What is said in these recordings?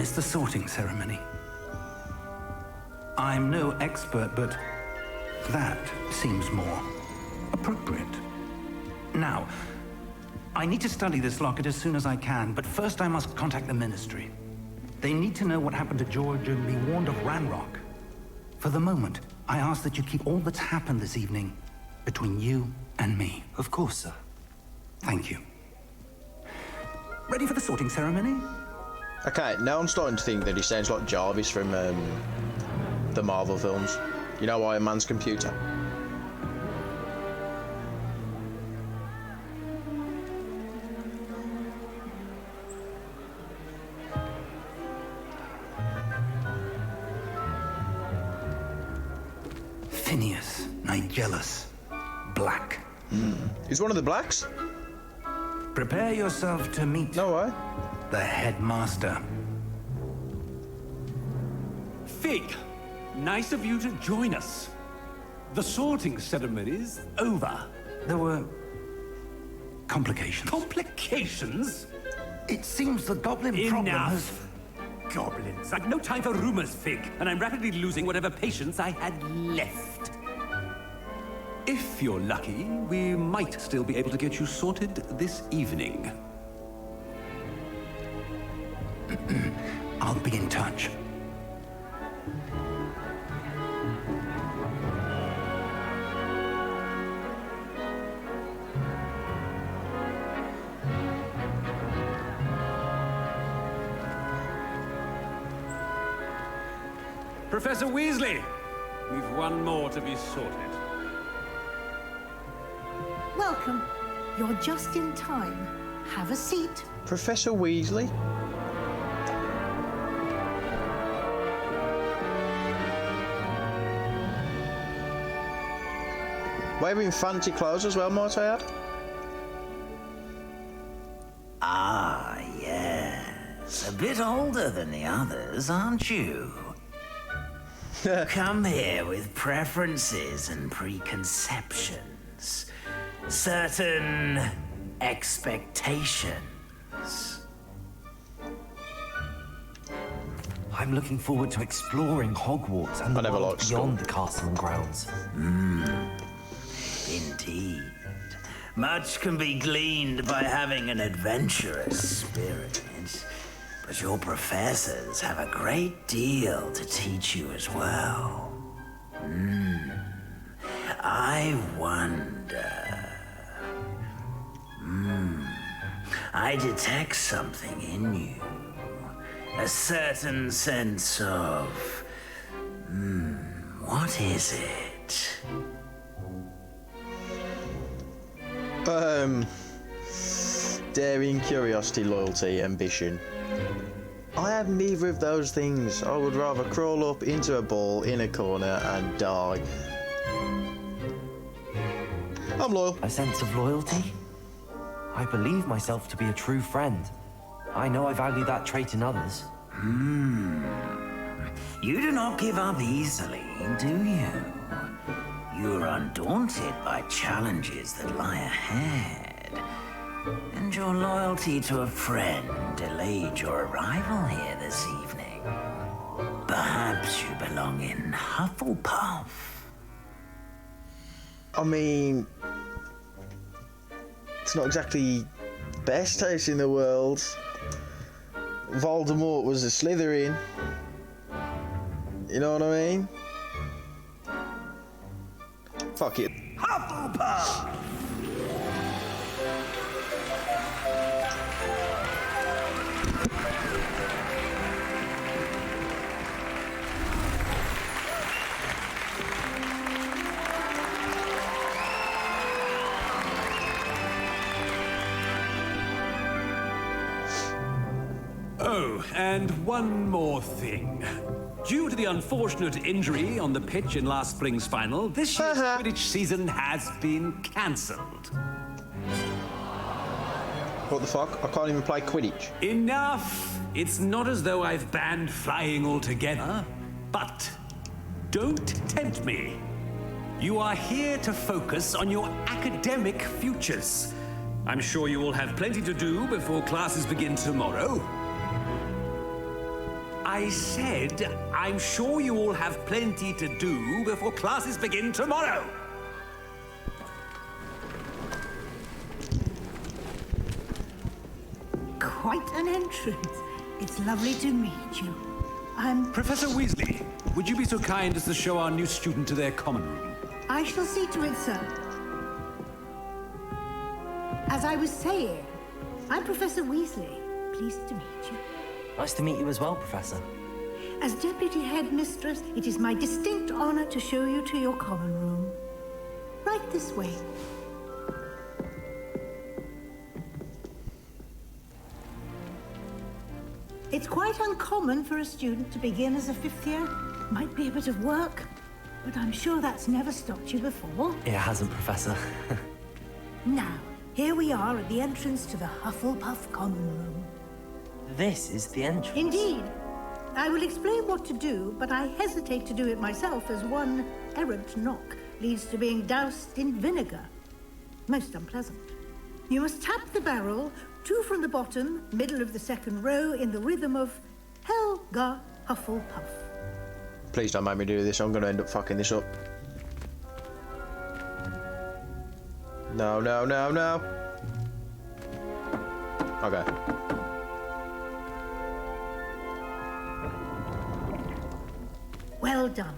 It's the sorting ceremony. I'm no expert, but that seems more appropriate. Now, I need to study this locket as soon as I can, but first I must contact the Ministry. They need to know what happened to George and be warned of Ranrock. For the moment, I ask that you keep all that's happened this evening between you and me. Of course, sir. Thank you. Ready for the sorting ceremony? Okay, now I'm starting to think that he sounds like Jarvis from the Marvel films. You know, Iron Man's computer. Phineas, Nigellus, Black. He's one of the Blacks? Prepare yourself to meet No way. the headmaster. Fig, nice of you to join us. The sorting ceremony's over. There were complications. Complications? It seems the goblin problem has... Enough. Goblins. I've no time for rumors, Fig, and I'm rapidly losing whatever patience I had left. If you're lucky, we might still be able to get you sorted this evening. I'll be in touch. Professor Weasley, we've one more to be sorted. Welcome. You're just in time. Have a seat. Professor Weasley? Wearing fancy clothes as well, might I add? Ah, yes. A bit older than the others, aren't you? Come here with preferences and preconceptions. Certain expectations. I'm looking forward to exploring Hogwarts and the never world liked beyond the castle and grounds. Indeed. Much can be gleaned by having an adventurous spirit. But your professors have a great deal to teach you as well. I wonder... I detect something in you. A certain sense of... what is it? Daring, curiosity, loyalty, ambition. I have neither of those things. I would rather crawl up into a ball in a corner and die. I'm loyal. A sense of loyalty? I believe myself to be a true friend. I know I value that trait in others. You do not give up easily, do you? You are undaunted by challenges that lie ahead. And your loyalty to a friend delayed your arrival here this evening. Perhaps you belong in Hufflepuff. I mean... it's not exactly the best house in the world. Voldemort was a Slytherin. You know what I mean? Fuck it. Hufflepuff! Oh, and one more thing. Due to the unfortunate injury on the pitch in last spring's final, this year's Quidditch season has been cancelled. What the fuck? I can't even play Quidditch. Enough! It's not as though I've banned flying altogether, but don't tempt me. You are here to focus on your academic futures. I'm sure you will have plenty to do before classes begin tomorrow. I said, I'm sure you all have plenty to do before classes begin tomorrow. Quite an entrance. It's lovely to meet you. Professor Weasley, would you be so kind as to show our new student to their common room? I shall see to it, sir. As I was saying, I'm Professor Weasley. Pleased to meet you. Nice to meet you as well, Professor. As Deputy Headmistress, it is my distinct honor to show you to your common room. Right this way. It's quite uncommon for a student to begin as a fifth year. Might be a bit of work, but I'm sure that's never stopped you before. It hasn't, Professor. Now, here we are at the entrance to the Hufflepuff common room. This is the entrance. Indeed. I will explain what to do, but I hesitate to do it myself as one errant knock leads to being doused in vinegar. Most unpleasant. You must tap the barrel, 2 from the bottom, middle of the second row, in the rhythm of Helga Hufflepuff. Please don't make me do this. I'm going to end up fucking this up. No, no, no, no. Okay. Well done.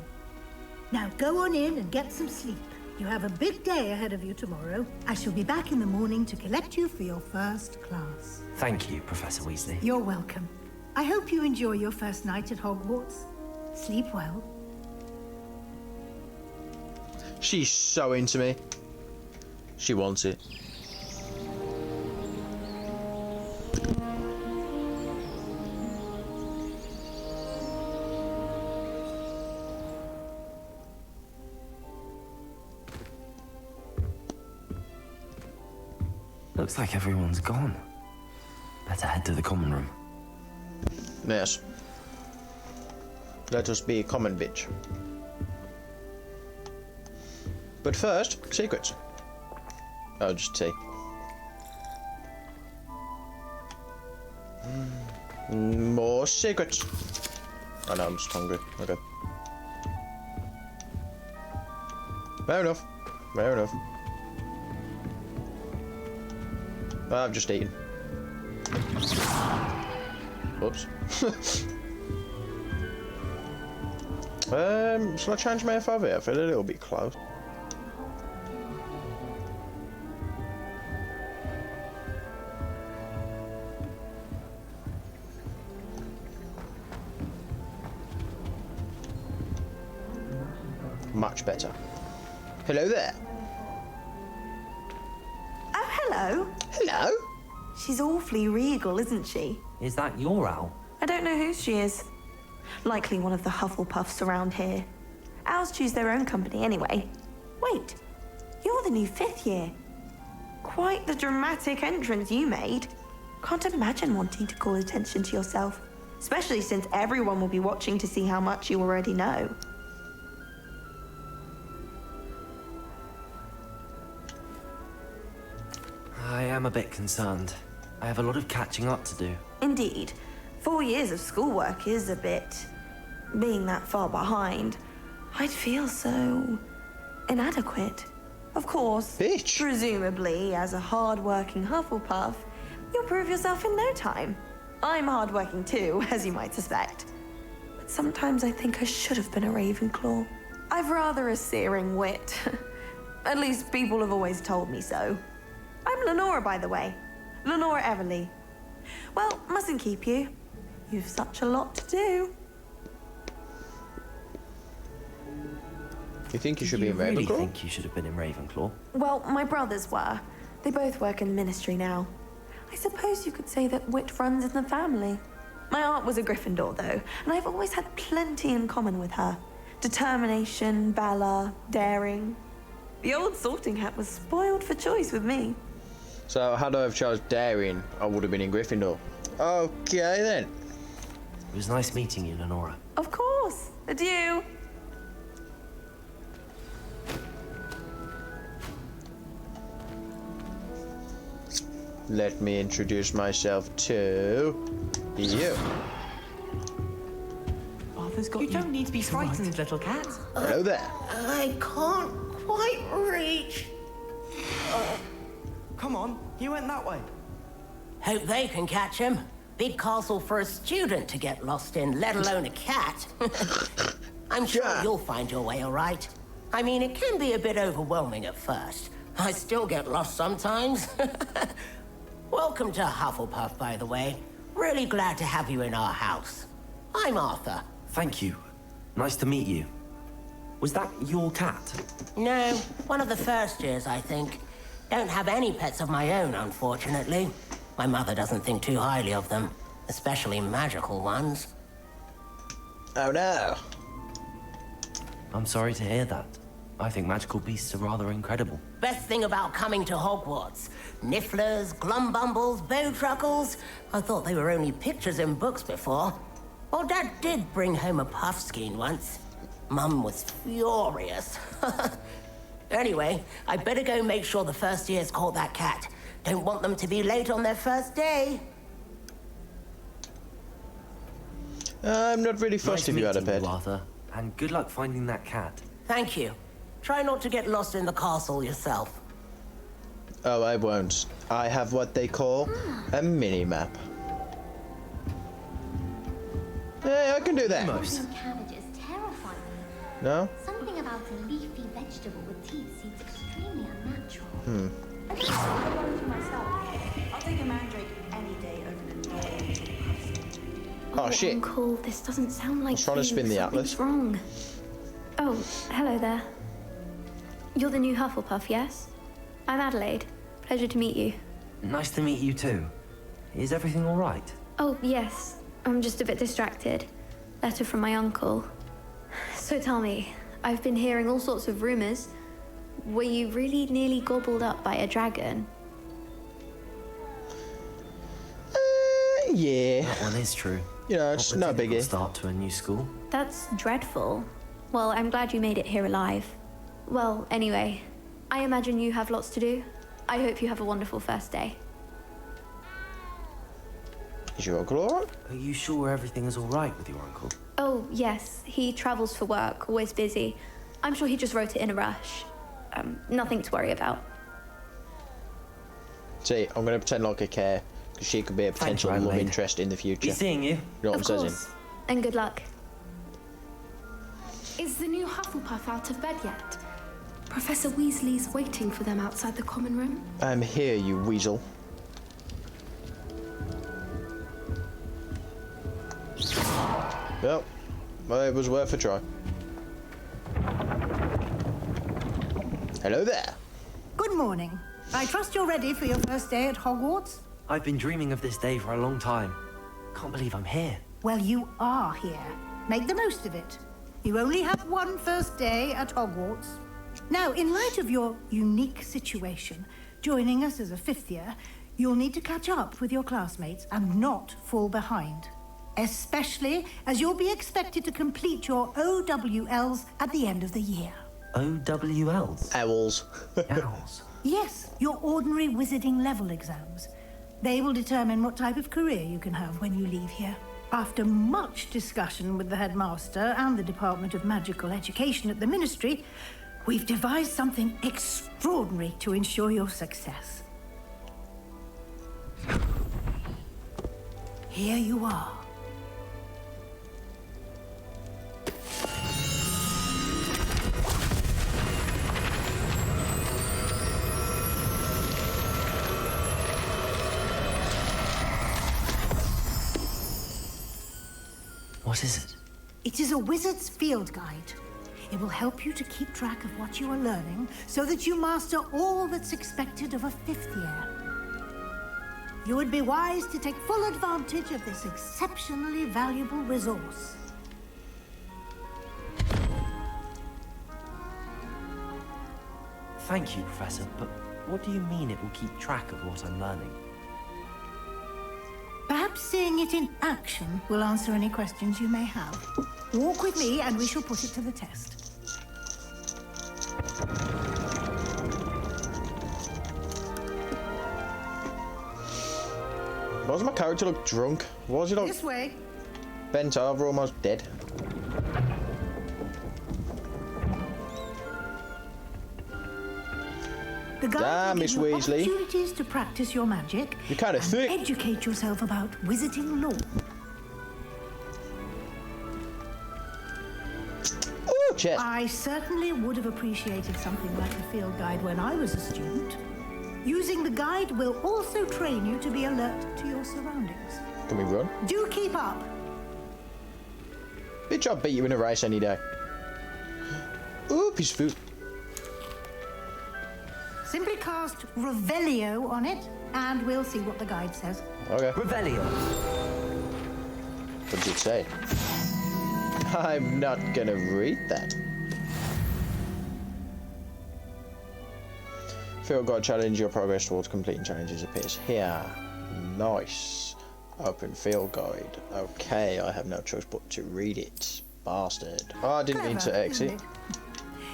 Now go on in and get some sleep. You have a big day ahead of you tomorrow. I shall be back in the morning to collect you for your first class. Thank you, Professor Weasley. You're welcome. I hope you enjoy your first night at Hogwarts. Sleep well. She's so into me. She wants it. Looks like everyone's gone. Better head to the common room. Yes. Let us be a common bitch. But first, secrets. Oh, just tea. More secrets. Oh no, I'm just hungry. Okay. Fair enough. Fair enough. I've just eaten. Oops. Shall I change my FOV? I feel a little bit close. Much better. Hello there. Oh, hello. Hello. She's awfully regal, isn't she? Is that your owl? I don't know who she is. Likely one of the Hufflepuffs around here. Owls choose their own company anyway. Wait, you're the new 5th year. Quite the dramatic entrance you made. Can't imagine wanting to call attention to yourself, especially since everyone will be watching to see how much you already know. I am a bit concerned. I have a lot of catching up to do. Indeed. 4 years of schoolwork is a bit... being that far behind. I'd feel so... inadequate. Of course, Bitch. presumably, as a hard-working Hufflepuff, you'll prove yourself in no time. I'm hard-working too, as you might suspect. But sometimes I think I should have been a Ravenclaw. I've rather a searing wit. At least people have always told me so. I'm Lenora, by the way. Lenora Everly. Well, mustn't keep you. You've such a lot to do. You think you should be in I really Ravenclaw? think you should have been in Ravenclaw. Well, my brothers were. They both work in the ministry now. I suppose you could say that wit runs in the family. My aunt was a Gryffindor, though, and I've always had plenty in common with her. Determination, valor, daring. The old sorting hat was spoiled for choice with me. So, had I have chose daring, I would have been in Gryffindor. Okay, then. It was nice meeting you, Lenora. Of course. Adieu. Let me introduce myself to you. Arthur's got you. You don't need to be frightened, little cat. Hello there. I can't quite reach. Come on, you went that way. Hope they can catch him. Big castle for a student to get lost in, let alone a cat. I'm sure Yeah. you'll find your way all right. I mean, it can be a bit overwhelming at first. I still get lost sometimes. Welcome to Hufflepuff, by the way. Really glad to have you in our house. I'm Arthur. Thank you. Nice to meet you. Was that your cat? No, one of the first years, I think. Don't have any pets of my own, unfortunately. My mother doesn't think too highly of them, especially magical ones. Oh no. I'm sorry to hear that. I think magical beasts are rather incredible. Best thing about coming to Hogwarts. Nifflers, glumbumbles, bowtruckles. I thought they were only pictures in books before. Well, Dad did bring home a puffskein once. Mum was furious. Anyway, I better go make sure the first years caught that cat. Don't want them to be late on their first day. I'm not really fussed if you had a meeting pet. you, Arthur. And good luck finding that cat. Thank you. Try not to get lost in the castle yourself. Oh, I won't. I have what they call a mini-map. Hey, I can do that. Almost. Cabbages terrify me. No? Something about a leafy vegetable with teeth seems extremely unnatural. I think I'll go for myself. I'll take a mandrake any day over an annoying. Oh, shit. Uncle, this doesn't sound like I was trying to spin the atlas. Something's wrong. Oh, hello there. You're the new Hufflepuff, yes? I'm Adelaide. Pleasure to meet you. Nice to meet you too. Is everything all right? Oh, yes. I'm just a bit distracted. Letter from my uncle. So tell me, I've been hearing all sorts of rumors. Were you really nearly gobbled up by a dragon? Yeah. That one is true. You know, it's no Typical biggie. start to a new school. That's dreadful. Well, I'm glad you made it here alive. Well, anyway, I imagine you have lots to do. I hope you have a wonderful first day. Is your uncle alright? Are you sure everything is all right with your uncle? Oh, yes, he travels for work, always busy. I'm sure he just wrote it in a rush. Nothing to worry about. See, I'm gonna pretend like I care, because she could be a potential love Adelaide. interest in the future. Be seeing you. You know what Of I'm saying? course. And good luck. Is the new Hufflepuff out of bed yet? Professor Weasley's waiting for them outside the common room. I'm here, you weasel. Well, it was worth a try. Hello there. Good morning. I trust you're ready for your first day at Hogwarts? I've been dreaming of this day for a long time. Can't believe I'm here. Well, you are here. Make the most of it. You only have one first day at Hogwarts. Now, in light of your unique situation, joining us as a fifth year, you'll need to catch up with your classmates and not fall behind. Especially as you'll be expected to complete your OWLs at the end of the year. OWLs? Owls. Owls. Yes, your ordinary wizarding level exams. They will determine what type of career you can have when you leave here. After much discussion with the headmaster and the Department of Magical Education at the Ministry, we've devised something extraordinary to ensure your success. Here you are. What is it? It is a wizard's field guide. It will help you to keep track of what you are learning so that you master all that's expected of a fifth year. You would be wise to take full advantage of this exceptionally valuable resource. Thank you, Professor, but what do you mean it will keep track of what I'm learning? Perhaps seeing it in action will answer any questions you may have. Walk with me and we shall put it to the test. Why does my character look drunk? Why does he look This way. bent over, almost dead? The guide Damn, will Miss give you Weasley. opportunities to practice your magic. You're kind of and thick. educate yourself about wizarding lore. Ooh, chest. I certainly would have appreciated something like a field guide when I was a student. Using the guide will also train you to be alert to your surroundings. Can we run? Do keep up. Bitch, I'll beat you in a race any day. Ooh, piece of food. Simply cast Revelio on it, and we'll see what the guide says. Okay. Revelio. What did it say? I'm not gonna read that. Field guide challenge. Your progress towards completing challenges appears here. Nice. Open field guide. Okay, I have no choice but to read it. Bastard. Oh, I didn't mean to Clever, exit. isn't it?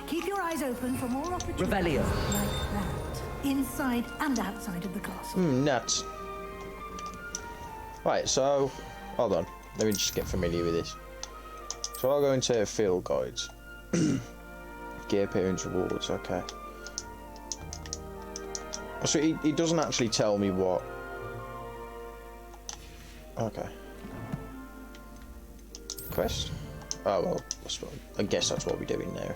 Keep your eyes open for more opportunities Revelio. like that, inside and outside of the castle. Nuts. Right, so hold on. Let me just get familiar with this. So I'll go into field guides. Gear appearance rewards, okay. So he doesn't actually tell me what. Okay. Quest? Oh well, I guess that's what we're doing now.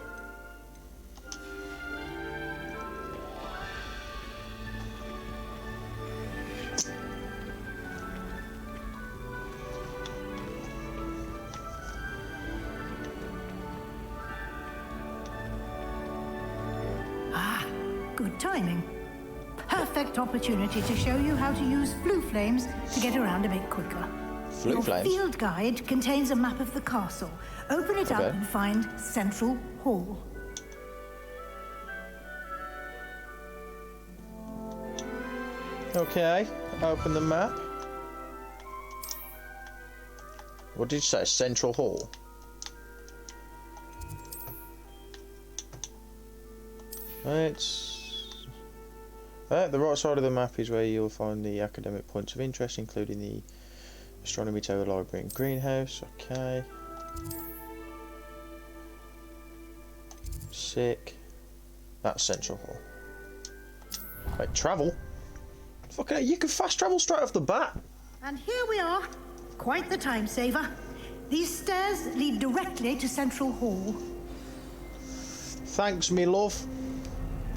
Good timing. Perfect opportunity to show you how to use flue flames to get around a bit quicker. Flue Your flames? field guide contains a map of the castle. Open it up Okay. and find Central Hall. Okay, open the map. What did you say? Central Hall? The right side of the map is where you'll find the academic points of interest, including the astronomy tower, library and greenhouse. Okay. Sick. That's Central Hall. Wait, travel? Fucking hell, you can fast travel straight off the bat. And here we are. Quite the time saver. These stairs lead directly to Central Hall. Thanks, me love.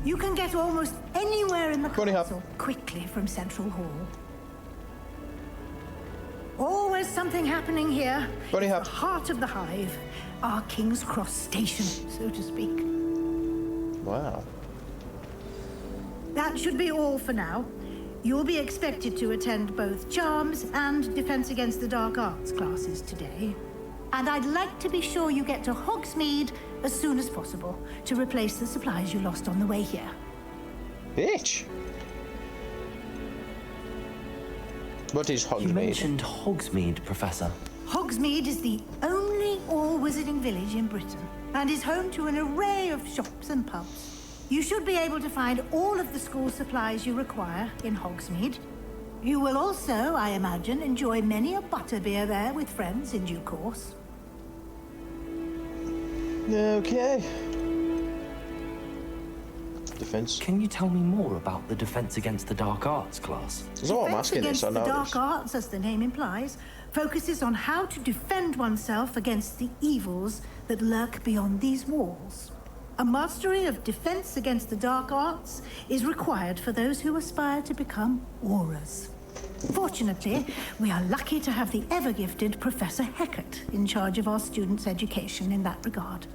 You can get almost anywhere in the Bunny hop. castle quickly from Central Hall. Always something happening here. Bunny It's hop. the heart of the hive. Our King's Cross station, so to speak. Wow. That should be all for now. You'll be expected to attend both Charms and Defense Against the Dark Arts classes today. And I'd like to be sure you get to Hogsmeade as soon as possible to replace the supplies you lost on the way here. Bitch. What is You Hogsmeade? mentioned Hogsmeade, Professor. Hogsmeade is the only all-wizarding village in Britain and is home to an array of shops and pubs. You should be able to find all of the school supplies you require in Hogsmeade. You will also, I imagine, enjoy many a butterbeer there with friends in due course. Okay. Defense. Can you tell me more about the Defense Against the Dark Arts class? That's all I'm Defense asking Against this, I the know Dark this. Arts, as the name implies, focuses on how to defend oneself against the evils that lurk beyond these walls. A mastery of Defense Against the Dark Arts is required for those who aspire to become auras. Fortunately, we are lucky to have the ever-gifted Professor Hecat in charge of our students' education in that regard.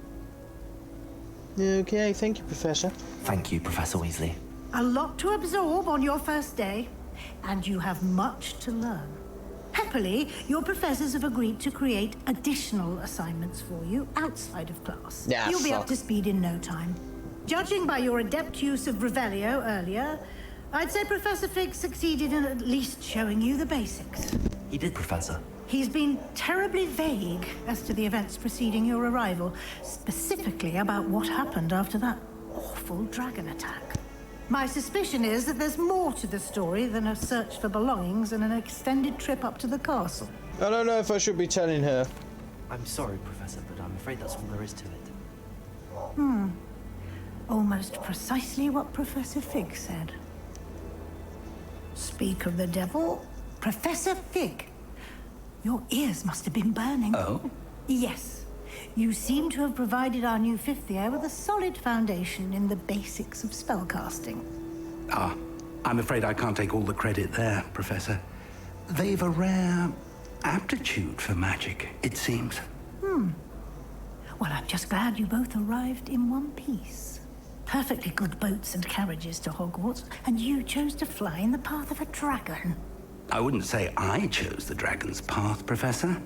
Okay, thank you, Professor. Thank you, Professor Weasley. A lot to absorb on your first day, and you have much to learn. Happily, your professors have agreed to create additional assignments for you outside of class. Yeah, You'll be up fuck. to speed in no time. Judging by your adept use of Revelio earlier, I'd say Professor Fig succeeded in at least showing you the basics. He did, Professor. He's been terribly vague as to the events preceding your arrival, specifically about what happened after that awful dragon attack. My suspicion is that there's more to the story than a search for belongings and an extended trip up to the castle. I don't know if I should be telling her. I'm sorry, Professor, but I'm afraid that's all there is to it. Almost precisely what Professor Fig said. Speak of the devil, Professor Fig. Your ears must have been burning. Oh? Yes. You seem to have provided our new fifth year with a solid foundation in the basics of spellcasting. Ah, I'm afraid I can't take all the credit there, Professor. They've a rare aptitude for magic, it seems. Well, I'm just glad you both arrived in one piece. Perfectly good boats and carriages to Hogwarts, and you chose to fly in the path of a dragon. I wouldn't say I chose the dragon's path, Professor.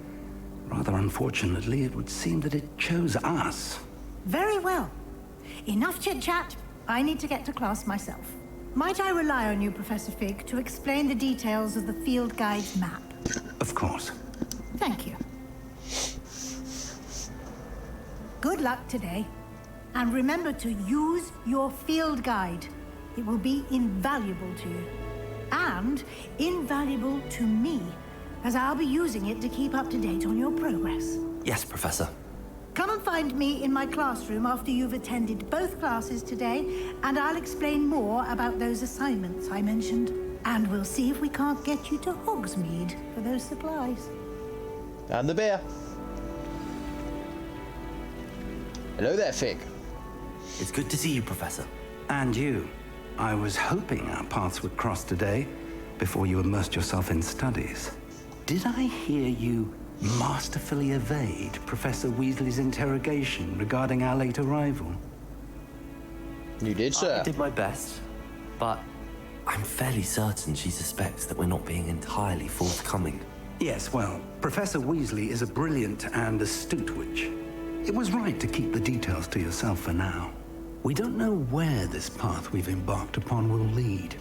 Rather unfortunately, it would seem that it chose us. Very well. Enough chit-chat. I need to get to class myself. Might I rely on you, Professor Fig, to explain the details of the field guide's map? Of course. Thank you. Good luck today. And remember to use your field guide. It will be invaluable to you. And invaluable to me, as I'll be using it to keep up to date on your progress. Yes, Professor. Come and find me in my classroom after you've attended both classes today, and I'll explain more about those assignments I mentioned. And we'll see if we can't get you to Hogsmeade for those supplies. And the beer. Hello there, Fig. It's good to see you, Professor. And you. I was hoping our paths would cross today, before you immersed yourself in studies. Did I hear you masterfully evade Professor Weasley's interrogation regarding our late arrival? You did, sir. I did my best, but I'm fairly certain she suspects that we're not being entirely forthcoming. Yes, well, Professor Weasley is a brilliant and astute witch. It was right to keep the details to yourself for now. We don't know where this path we've embarked upon will lead.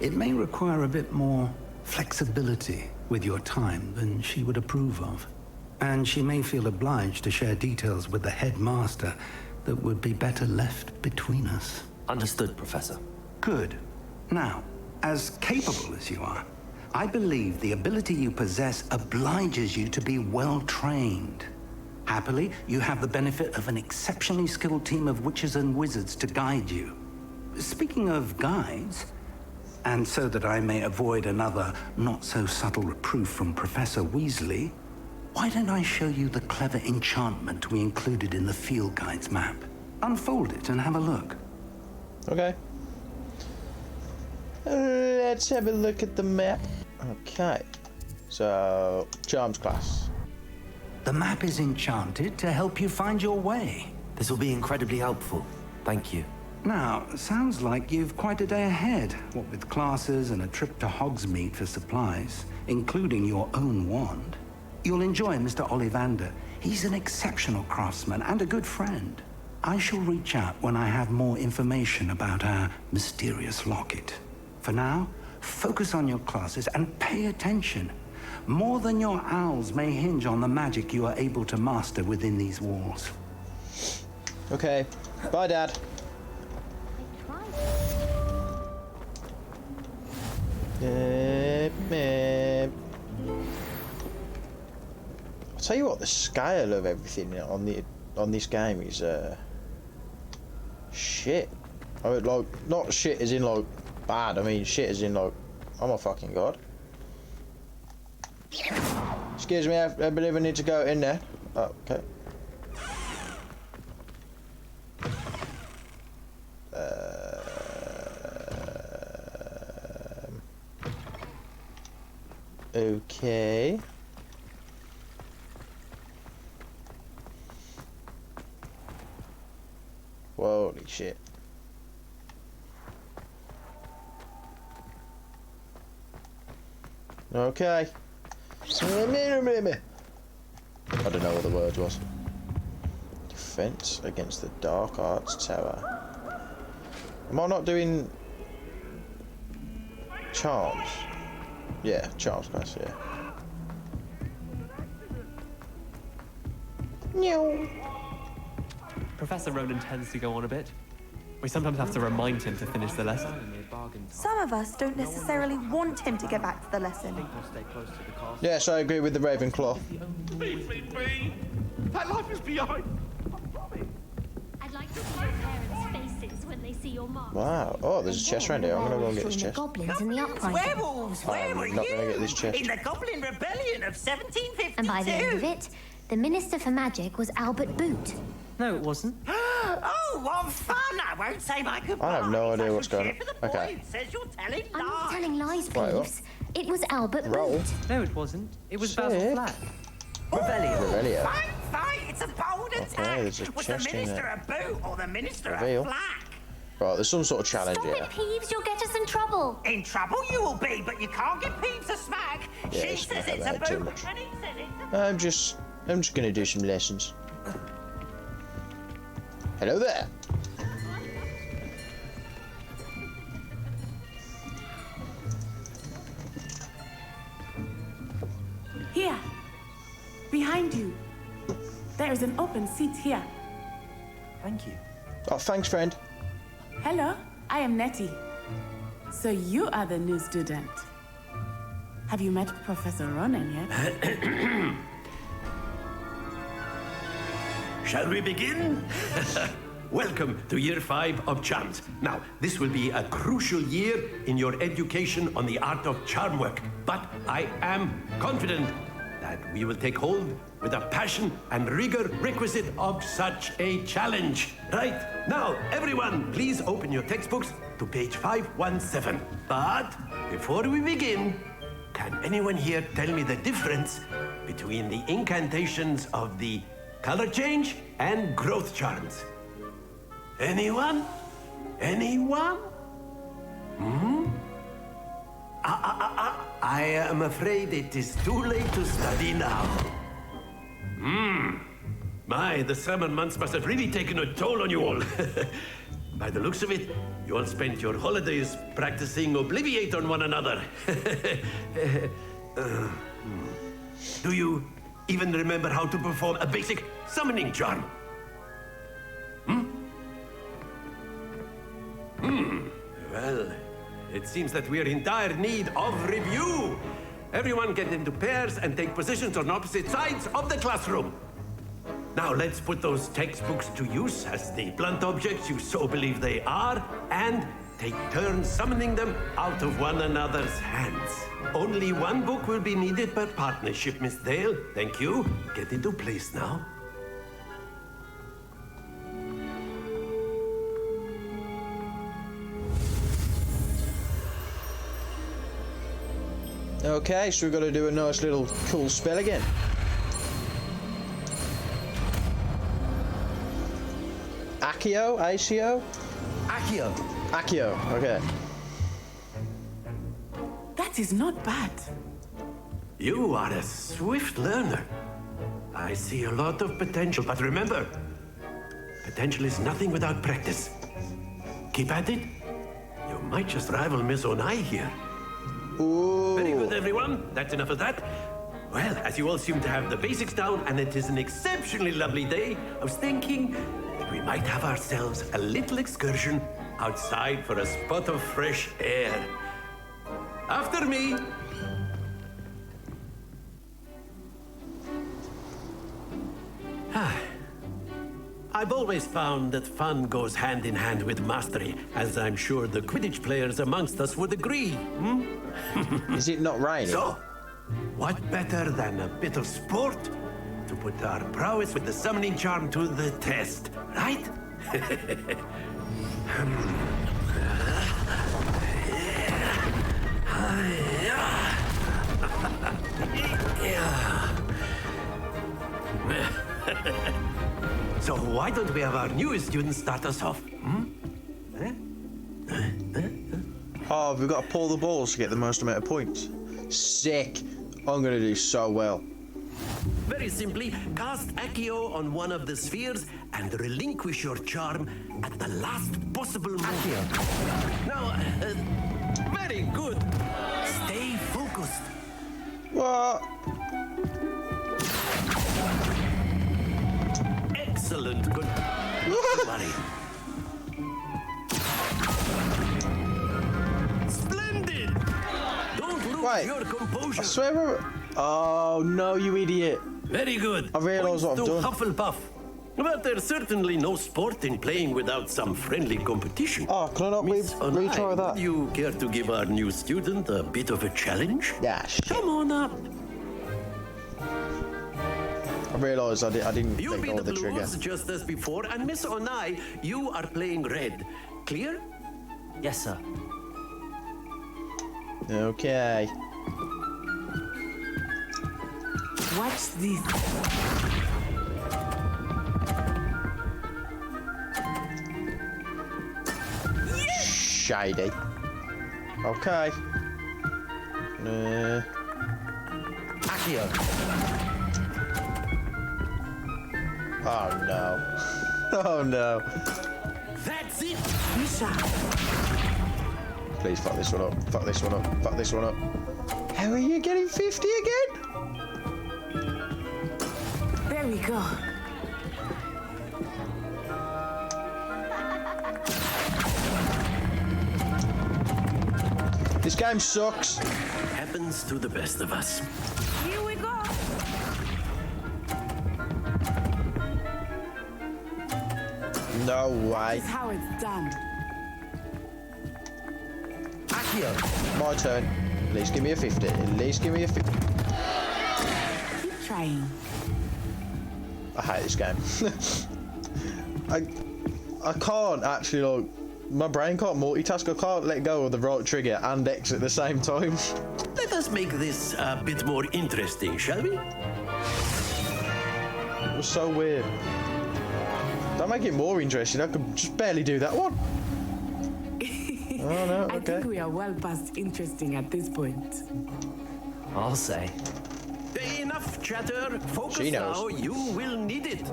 It may require a bit more flexibility with your time than she would approve of. And she may feel obliged to share details with the headmaster that would be better left between us. Understood, Professor. Good. Now, as capable as you are, I believe the ability you possess obliges you to be well trained. Happily, you have the benefit of an exceptionally skilled team of witches and wizards to guide you. Speaking of guides, and so that I may avoid another not-so-subtle reproof from Professor Weasley, why don't I show you the clever enchantment we included in the field guide's map? Unfold it and have a look. Okay. Let's have a look at the map. Okay. So, charms class. The map is enchanted to help you find your way. This will be incredibly helpful. Thank you. Now, sounds like you've quite a day ahead, what with classes and a trip to Hogsmeade for supplies, including your own wand. You'll enjoy Mr. Ollivander. He's an exceptional craftsman and a good friend. I shall reach out when I have more information about our mysterious locket. For now, focus on your classes and pay attention. More than your owls may hinge on the magic you are able to master within these walls. Okay. Bye, Dad. I'll tell you what, the scale of everything on this game is shit. I mean, like, not shit as in like bad. I mean shit as in like, oh my fucking god. Excuse me, I believe I need to go in there. Oh, okay. Okay. Holy shit. Okay. I don't know what the word was. Defense against the Dark Arts Tower. Am I not doing charms? Yeah, charms class, yeah. No. Professor Ronan tends to go on a bit. We sometimes have to remind him to finish the lesson. Some of us don't necessarily want him to get back to the lesson. Yes, I agree with the Ravenclaw. My life is behind. I'd like to see your parents' faces when they see your mark. Wow. Oh, there's a chest around here. I'm gonna go and get this The chest. goblins and the uprising. Werewolves, where were I'm not gonna get this you? chest. In the Goblin Rebellion of 1752. And by the end of it, the Minister for Magic was Albert Boot. No, it wasn't. Oh, what fun! I won't say my goodbyes. I have no idea what's going on. For the boy Okay. who says you're telling lies. I'm not telling lies, Right, what? Peeves. It was Albert Roll. Boot. No, it wasn't. It was Sick. Basil Flack. Revelio. Revelio. Fight! It's a bold attack. there's a Was the chest in Minister there. a boot or the Minister Reveal. a flack? Right, there's some sort of challenge Stop here. it, Peeves. You'll get us in trouble. In trouble you will be, but you can't give Peeves a smack. Yeah, She it's says not it's a that too boot, much. and he says it's a I'm just gonna do some lessons. Hello there. Here, behind you. There is an open seat here. Thank you. Oh, thanks, friend. Hello, I am Nettie. So you are the new student. Have you met Professor Ronan yet? Shall we begin? Welcome to year 5 of charms. Now, this will be a crucial year in your education on the art of charm work. But I am confident that we will take hold with the passion and rigor requisite of such a challenge. Right, now, everyone, please open your textbooks to page 517. But before we begin, can anyone here tell me the difference between the incantations of the color change and growth charms? Anyone? Anyone? I am afraid it is too late to study now. My, the summer months must have really taken a toll on you all. By the looks of it, you all spent your holidays practicing Obliviate on one another. Do you even remember how to perform a basic summoning charm? Well, it seems that we're in dire need of review. Everyone get into pairs and take positions on opposite sides of the classroom. Now let's put those textbooks to use as the blunt objects you so believe they are, and take turns summoning them out of one another's hands. Only one book will be needed per partnership, Miss Dale. Thank you. Get into place now. Okay, so we've got to do a nice little cool spell again. Accio? Accio? Accio. Accio, okay. That is not bad. You are a swift learner. I see a lot of potential, but remember, potential is nothing without practice. Keep at it. You might just rival Miss Onai here. Ooh. Very good, everyone. That's enough of that. Well, as you all seem to have the basics down, and it is an exceptionally lovely day, I was thinking that we might have ourselves a little excursion outside for a spot of fresh air. After me. I've always found that fun goes hand in hand with mastery, as I'm sure the Quidditch players amongst us would agree. Is it not raining? So, what better than a bit of sport to put our prowess with the summoning charm to the test, right? So why don't we have our newest student start us off? Oh, we've got to pull the balls to get the most amount of points. Sick. I'm going to do so well. Very simply, cast Accio on one of the spheres and relinquish your charm at the last possible moment. Now, very good. Stay focused. What? Excellent. Good. Not to worry. Splendid. Don't lose your composure. I swear we're... Oh, no, you idiot. Very good. I realise what I've Points to done. Hufflepuff. But there's certainly no sport in playing without some friendly competition. Oh, can I not Miss retry Onai, that? would you care to give our new student a bit of a challenge? Yeah, shit. Come on up. I realised I didn't You'll let be go the of the trigger. blues just as before, and Miss Onai, you are playing red. Clear? Yes, sir. Okay. Watch this. Shady. Okay. Accio. Oh no. Oh no. That's it. Misha. Please fuck this one up. Fuck this one up. Fuck this one up. How are you getting 50 again? There we go. This game sucks. Happens to the best of us. Here we go. No way. This is how it's done. Accio. My turn. At least give me a 50. At least give me a 50. Keep trying. I hate this game. I can't actually, like, my brain can't multitask. I can't let go of the right trigger and X at the same time. Let us make this a bit more interesting, shall we? It was so weird. Don't make it more interesting. I could just barely do that one. Oh no, I okay. think we are well past interesting at this point. I'll say. Enough chatter. Focus She knows. now. You will need it.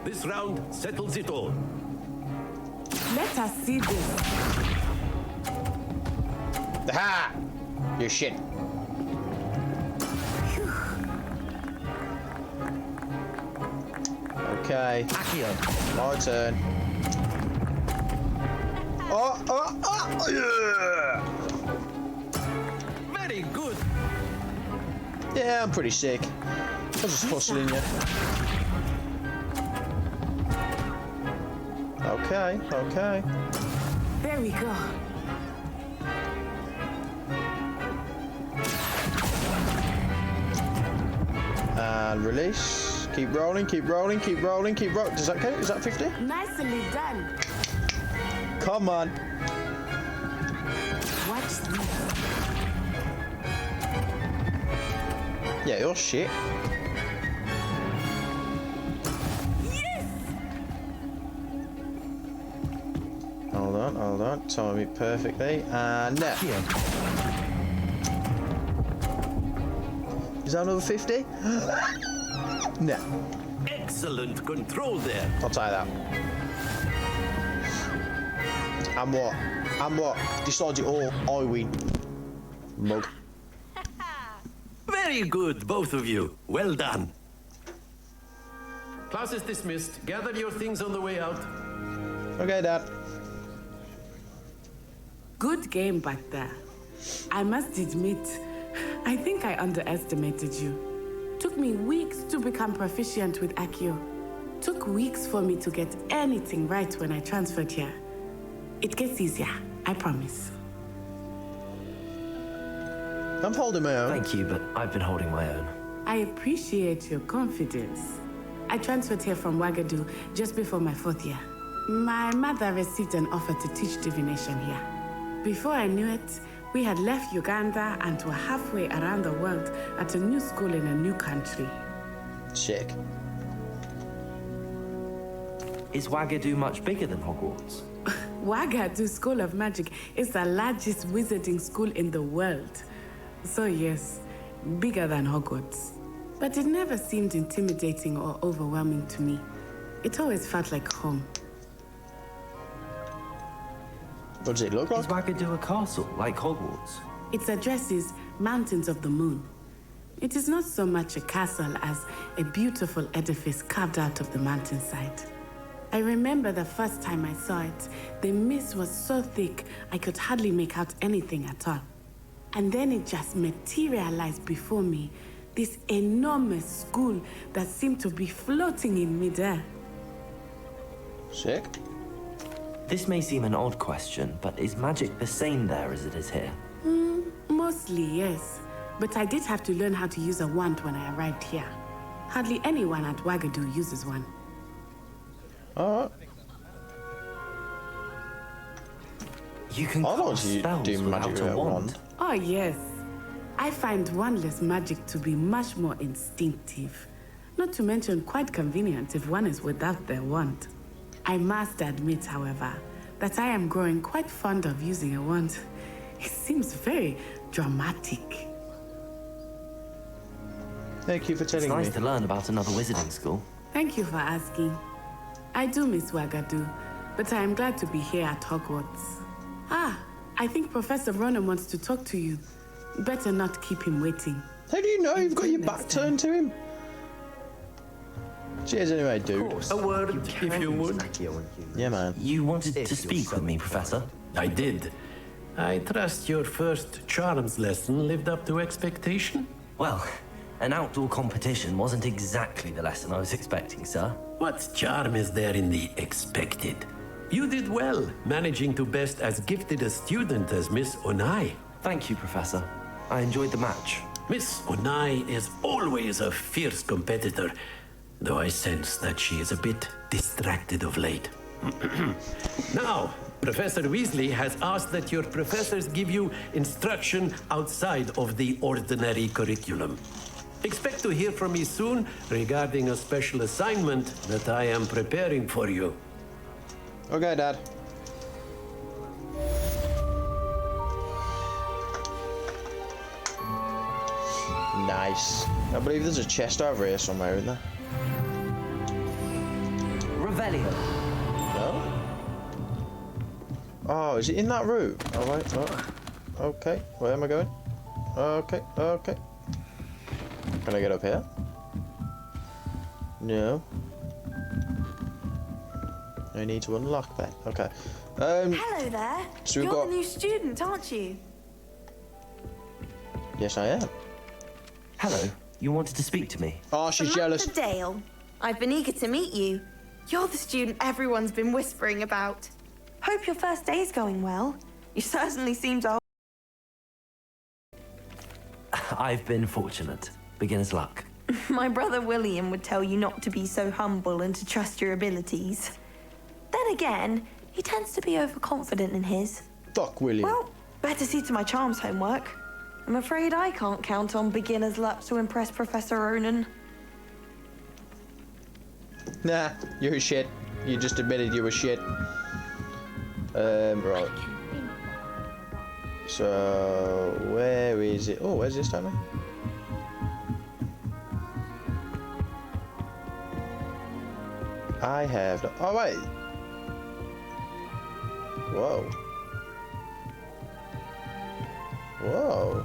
This round settles it all. Let us see this. Ha! You shit. Okay. Accio. My turn. Oh, yeah! Very good. Yeah, I'm pretty sick. I'm just hustling you. Okay, okay. There we go. And release. Keep rolling, keep rolling, keep rolling, keep rolling. Does that count? Is that 50? Nicely done. Come on. Watch this. Yeah, you're shit. Yes! Hold on. Time it perfectly. And now. Is that another 50? No. Excellent control there. I'll take that. And what? And what? Decides it all. I win. Mug. Very good, both of you. Well done. Class is dismissed. Gather your things on the way out. Okay, Dad. Good game back there. I must admit, I think I underestimated you. Took me weeks to become proficient with Accio. Took weeks for me to get anything right when I transferred here. It gets easier, I promise. I'm holding my own. Thank you, but I've been holding my own. I appreciate your confidence. I transferred here from Wagadu just before my 4th year. My mother received an offer to teach divination here. Before I knew it, we had left Uganda and were halfway around the world at a new school in a new country. Sick. Is Wagadu much bigger than Hogwarts? Wagadu School of Magic is the largest wizarding school in the world. So yes, bigger than Hogwarts. But it never seemed intimidating or overwhelming to me. It always felt like home. What does it look like? Is Wagadu a castle, like Hogwarts? Its address is Mountains of the Moon. It is not so much a castle as a beautiful edifice carved out of the mountainside. I remember the first time I saw it, the mist was so thick I could hardly make out anything at all. And then it just materialized before me, this enormous school that seemed to be floating in midair. Sick. This may seem an odd question, but is magic the same there as it is here? Mostly, yes. But I did have to learn how to use a wand when I arrived here. Hardly anyone at Wagadu uses one. Alright. You can cast spells do magic without with a a wand. wand. Oh, yes. I find wandless magic to be much more instinctive. Not to mention quite convenient if one is without their wand. I must admit, however, that I am growing quite fond of using a wand. It seems very dramatic. Thank you for telling me. It's nice me. to learn about another wizarding school. Thank you for asking. I do miss Wagadu, but I am glad to be here at Hogwarts. Ah, I think Professor Ronan wants to talk to you. Better not keep him waiting. How do you know you've got your back turned to him? Cheers anyway, dude. A word, if you would. Yeah, man. You wanted to speak with me, Professor? I did. I trust your first charms lesson lived up to expectation? Well, an outdoor competition wasn't exactly the lesson I was expecting, sir. What charm is there in the expected? You did well, managing to best as gifted a student as Miss Onai. Thank you, Professor. I enjoyed the match. Miss Onai is always a fierce competitor, though I sense that she is a bit distracted of late. Now, Professor Weasley has asked that your professors give you instruction outside of the ordinary curriculum. Expect to hear from me soon regarding a special assignment that I am preparing for you. Okay, Dad. Nice. I believe there's a chest over here somewhere, isn't there? Revelio. No? Oh, is it in that room? Oh, wait. Oh. Okay. Where am I going? Okay. Okay. Can I get up here? No. I need to unlock that. Okay. Hello there. So we've You're got... the new student, aren't you? Yes, I am. Hello. You wanted to speak to me? Oh, she's jealous. Samantha Dale. I've been eager to meet you. You're the student everyone's been whispering about. Hope your first day's going well. You certainly seem to... I've been fortunate. Beginner's luck. My brother William would tell you not to be so humble and to trust your abilities. Then again, he tends to be overconfident in his. Fuck William. Well, better see to my charms homework. I'm afraid I can't count on beginner's luck to impress Professor Ronan. Nah, you're a shit. You just admitted you were shit. Right. So, where is it? Oh, where's this time? I have... Oh, wait. Whoa. Whoa.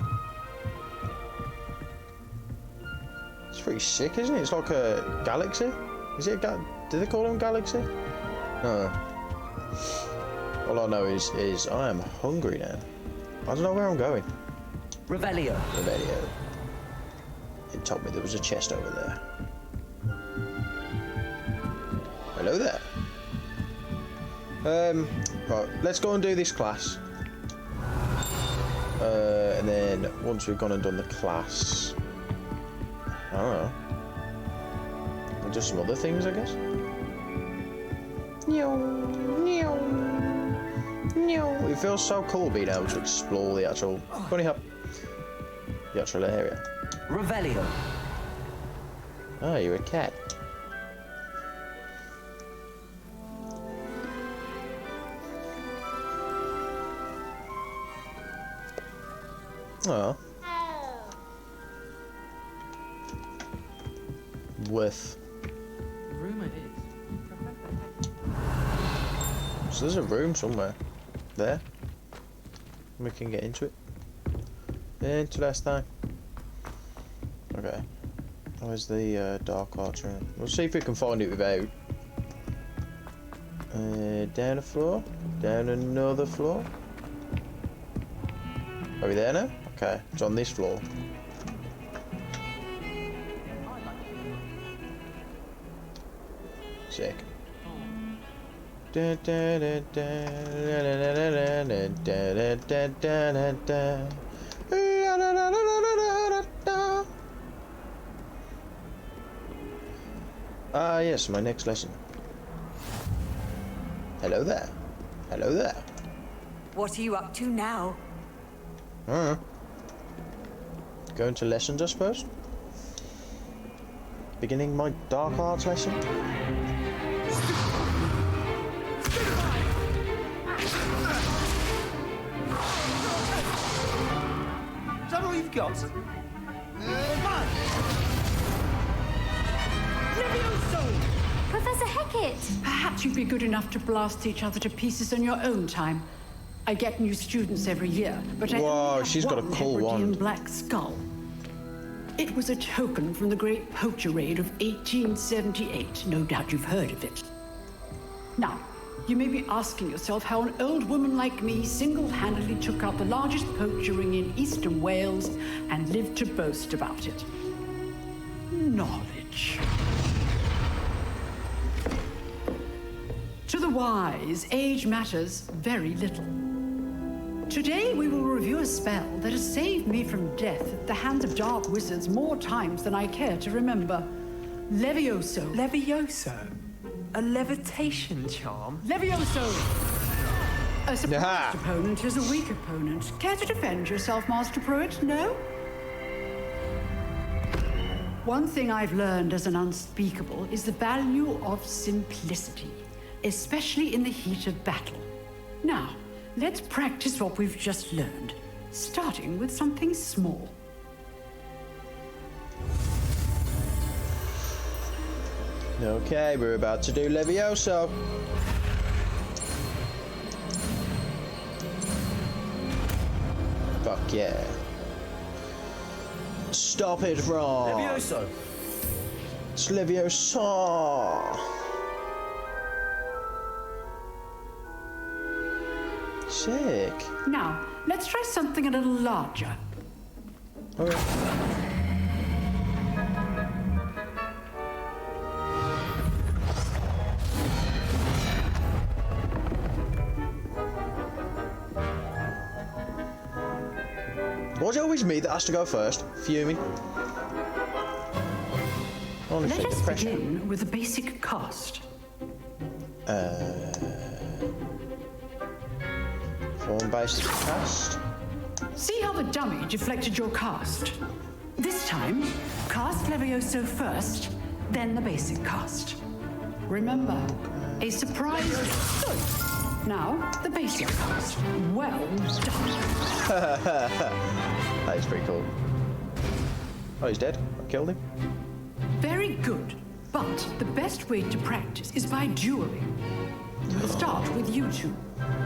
It's pretty sick, isn't it? It's like a galaxy. Is it a do they call them galaxy? No. All I know is I am hungry now. I don't know where I'm going. Revelio. Revelio. It told me there was a chest over there. Hello there. Right, let's go and do this class. And then once we've gone and done the class, I don't know. We'll do some other things, I guess. It feels so cool being able to explore the actual bunny hop, the actual area. Revelio. Oh, you're a cat. Oh. With. Rumor is. So there's a room somewhere. There. We can get into it. Interesting. Okay. Where's the dark arts room? We'll see if we can find it without. Down a floor. Down another floor. Are we there now? Okay, it's on this floor. Sick. Ah, yes, my next lesson. Hello there. Hello there. What are you up to now? Going to lessons, I suppose. Beginning my dark arts lesson. Is that all you've got? Professor Hecat! Perhaps you'd be good enough to blast each other to pieces on your own time. I get new students every year, but I only have she's got a one cool Hebridean wand. black skull. It was a token from the Great Poacher Raid of 1878. No doubt you've heard of it. Now, you may be asking yourself how an old woman like me single-handedly took out the largest poacher ring in eastern Wales and lived to boast about it. Knowledge. To the wise, age matters very little. Today we will review a spell that has saved me from death at the hands of dark wizards more times than I care to remember. Levioso. Levioso? A levitation charm? Levioso! A surprised opponent is a weak opponent. Care to defend yourself, Master Pruitt? No? One thing I've learned as an unspeakable is the value of simplicity, especially in the heat of battle. Now, let's practice what we've just learned, starting with something small. Okay, we're about to do Levioso. Fuck yeah. Stop it, Ron. Levioso. It's Leviosa. Sick. Now, let's try something a little larger. Okay. Why is it always me that has to go first? Fuming. Honestly, Let us the pressure. begin with the basic cast. Form-based cast. See how the dummy deflected your cast? This time, cast Levioso first, then the basic cast. Remember, a surprise. Good. Now, the basic cast. Well done. That is pretty cool. Oh, he's dead. I killed him. Very good. But the best way to practice is by dueling. We'll start with you two.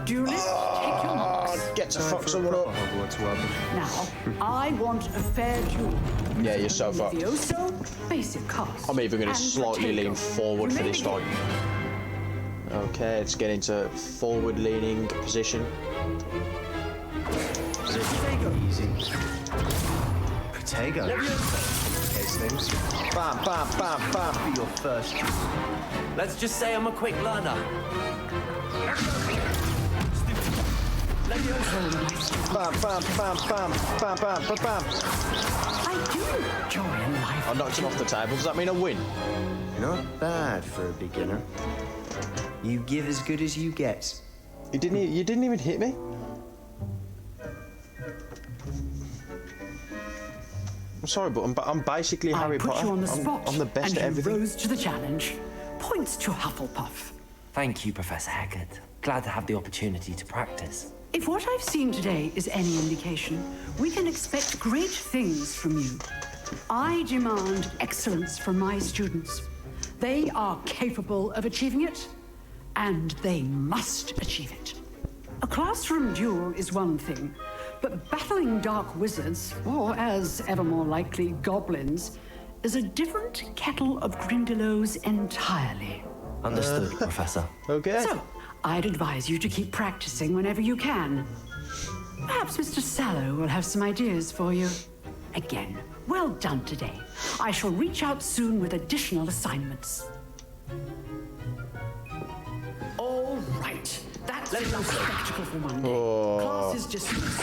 Duelists, take your marks. Get to fuck someone up. Now, I want a fair duel. Yeah, you're so fucked. Levioso, basic cast. I'm even going to and slightly Protego. lean forward You for may this begin. fight. Okay, let's get into forward-leaning position. Easy. Protego. Case names. Bam, bam, bam, bam. Be your first. Let's just say I'm a quick learner. Bam, bam, bam, bam, bam, bam, bam, bam. I do enjoy a life. I knocked him off the table. Does that mean I win? Not bad for a beginner. You give as good as you get. You didn't even hit me? I'm sorry, but I'm basically Harry I put Potter. you on the spot, I'm the best and at you everything. rose to the challenge. Points to Hufflepuff. Thank you, Professor Hecat. Glad to have the opportunity to practice. If what I've seen today is any indication, we can expect great things from you. I demand excellence from my students. They are capable of achieving it, and they must achieve it. A classroom duel is one thing, but battling dark wizards, or as ever more likely, goblins, is a different kettle of Grindylows entirely. Understood, Professor. Okay. So, I'd advise you to keep practicing whenever you can. Perhaps Mr. Sallow will have some ideas for you. Again, well done today. I shall reach out soon with additional assignments. Let's have a spectacle for one day. Oh. Class is dismissed.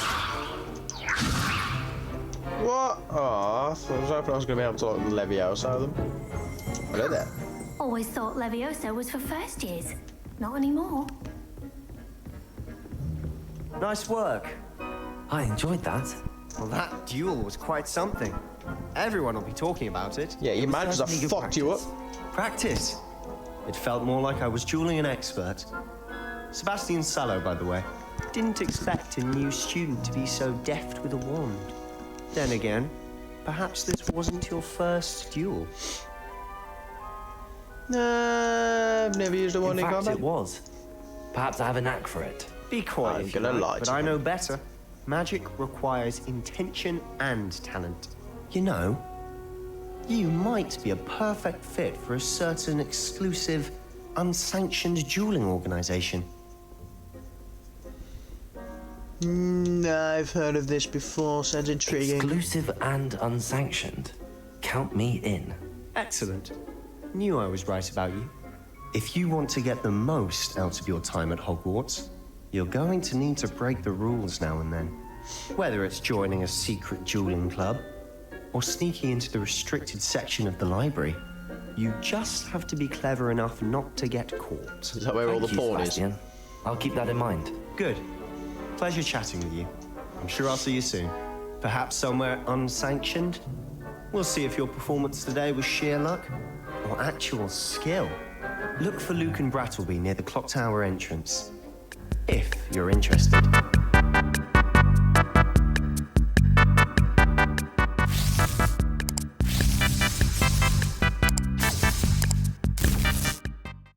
What? Oh, I was hoping I was going to be able to like, Leviosa them. Hello there. Always thought Leviosa was for first years. Not anymore. Nice work. I enjoyed that. Well, that duel was quite something. Everyone will be talking about it. Yeah, your managers have fucked you up. Practice. It felt more like I was dueling an expert. Sebastian Sallow, by the way. Didn't expect a new student to be so deft with a wand. Then again, perhaps this wasn't your first duel. Nah, I've never used a wand in fact, combat. it was. Perhaps I have a knack for it. Be quiet, I'm if you gonna like, lie but to I you. know better. Magic requires intention and talent. You know, you might be a perfect fit for a certain exclusive, unsanctioned dueling organization. I've heard of this before. Sounds intriguing. Exclusive and unsanctioned. Count me in. Excellent. Knew I was right about you. If you want to get the most out of your time at Hogwarts, you're going to need to break the rules now and then. Whether it's joining a secret dueling club or sneaking into the restricted section of the library, you just have to be clever enough not to get caught. Is that where all the porn is? Sebastian. I'll keep that in mind. Good. Pleasure chatting with you. I'm sure I'll see you soon. Perhaps somewhere unsanctioned? We'll see if your performance today was sheer luck or actual skill. Look for Luke and Brattleby near the clock tower entrance, if you're interested.